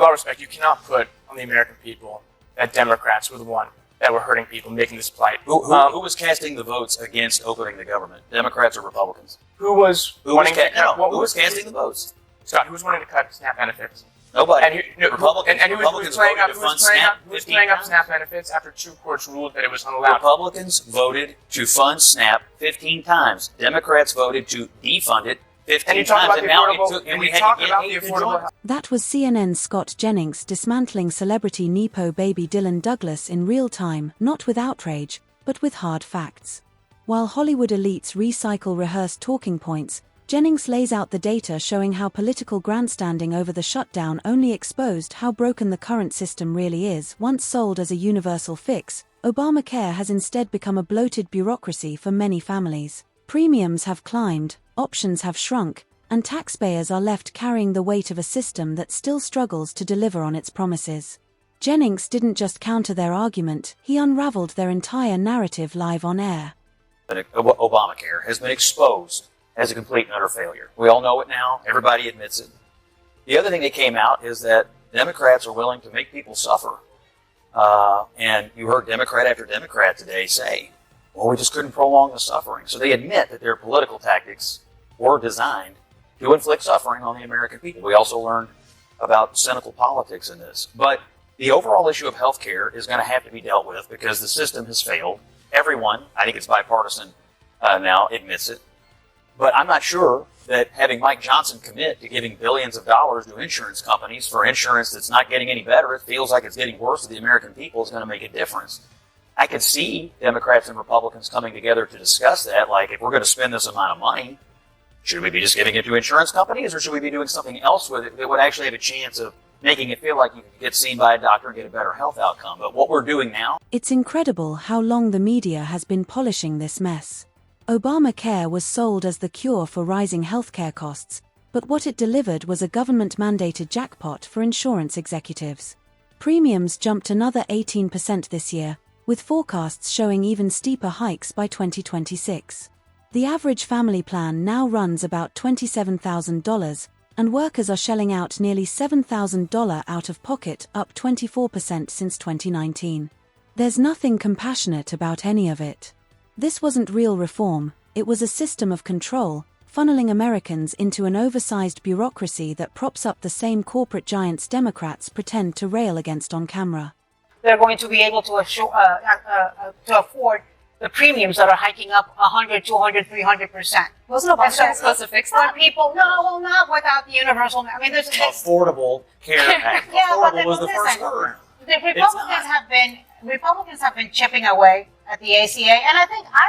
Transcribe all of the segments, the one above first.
with all respect, you cannot put on the American people that Democrats were the one that were hurting people, making this plight. Who was casting the votes against opening the government? Democrats or Republicans? Who was casting the votes? Scott, who was wanting to cut SNAP benefits? Nobody. Republicans voted to fund SNAP 15 times. SNAP benefits after 2 courts ruled that it was unallowed. Republicans voted to fund SNAP 15 times. Democrats voted to defund it 15 times. That was CNN's Scott Jennings dismantling celebrity Nepo baby Dylan Douglas in real time, not with outrage, but with hard facts. While Hollywood elites recycle rehearsed talking points, Jennings lays out the data showing how political grandstanding over the shutdown only exposed how broken the current system really is. Once sold as a universal fix, Obamacare has instead become a bloated bureaucracy for many families. Premiums have climbed, options have shrunk, and taxpayers are left carrying the weight of a system that still struggles to deliver on its promises. Jennings didn't just counter their argument, he unraveled their entire narrative live on air. Obamacare has been exposed as a complete and utter failure. We all know it now. Everybody admits it. The other thing that came out is that Democrats are willing to make people suffer. And you heard Democrat after Democrat today say, well, we just couldn't prolong the suffering. So they admit that their political tactics were designed to inflict suffering on the American people. We also learned about cynical politics in this. But the overall issue of health care is going to have to be dealt with because the system has failed. Everyone, I think it's bipartisan now, admits it. But I'm not sure that having Mike Johnson commit to giving billions of dollars to insurance companies for insurance that's not getting any better, it feels like it's getting worse to the American people, is going to make a difference. I could see Democrats and Republicans coming together to discuss that, like if we're going to spend this amount of money, should we be just giving it to insurance companies or should we be doing something else with it that would actually have a chance of making it feel like you could get seen by a doctor and get a better health outcome? But what we're doing now... It's incredible how long the media has been polishing this mess. Obamacare was sold as the cure for rising healthcare costs, but what it delivered was a government-mandated jackpot for insurance executives. Premiums jumped another 18% this year, with forecasts showing even steeper hikes by 2026. The average family plan now runs about $27,000, and workers are shelling out nearly $7,000 out of pocket, up 24% since 2019. There's nothing compassionate about any of it. This wasn't real reform, it was a system of control, funneling Americans into an oversized bureaucracy that props up the same corporate giants Democrats pretend to rail against on camera. They're going to be able to afford the premiums that are hiking up 100, 200, 300%. Wasn't Obamacare supposed to fix that? People, no, well, not without the universal. I mean, there's Affordable Care Act. Yeah, Affordable was the first word. The Republicans have been chipping away at the ACA, and I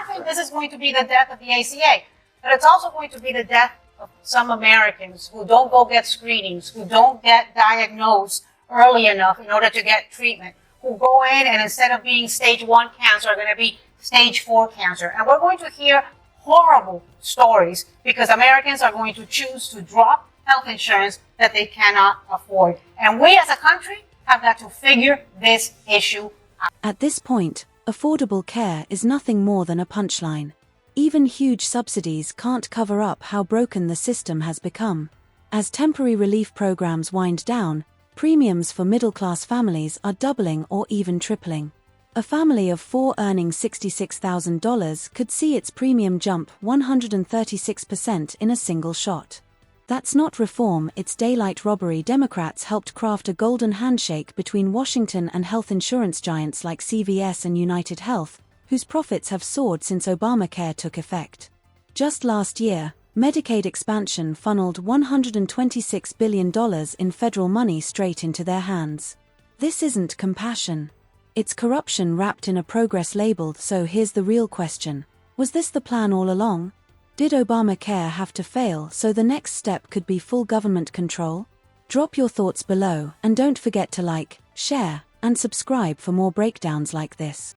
think this is going to be the death of the ACA. But it's also going to be the death of some Americans who don't go get screenings, who don't get diagnosed early enough in order to get treatment, who go in and instead of being stage 1 cancer are going to be stage 4 cancer. And we're going to hear horrible stories because Americans are going to choose to drop health insurance that they cannot afford. And we as a country have got to figure this issue out. At this point, affordable care is nothing more than a punchline. Even huge subsidies can't cover up how broken the system has become. As temporary relief programs wind down, premiums for middle-class families are doubling or even tripling. A family of 4 earning $66,000 could see its premium jump 136% in a single shot. That's not reform, it's daylight robbery. Democrats helped craft a golden handshake between Washington and health insurance giants like CVS and United Health, whose profits have soared since Obamacare took effect. Just last year, Medicaid expansion funneled $126 billion in federal money straight into their hands. This isn't compassion. It's corruption wrapped in a progress label. So here's the real question. Was this the plan all along? Did Obamacare have to fail so the next step could be full government control? Drop your thoughts below and don't forget to like, share, and subscribe for more breakdowns like this.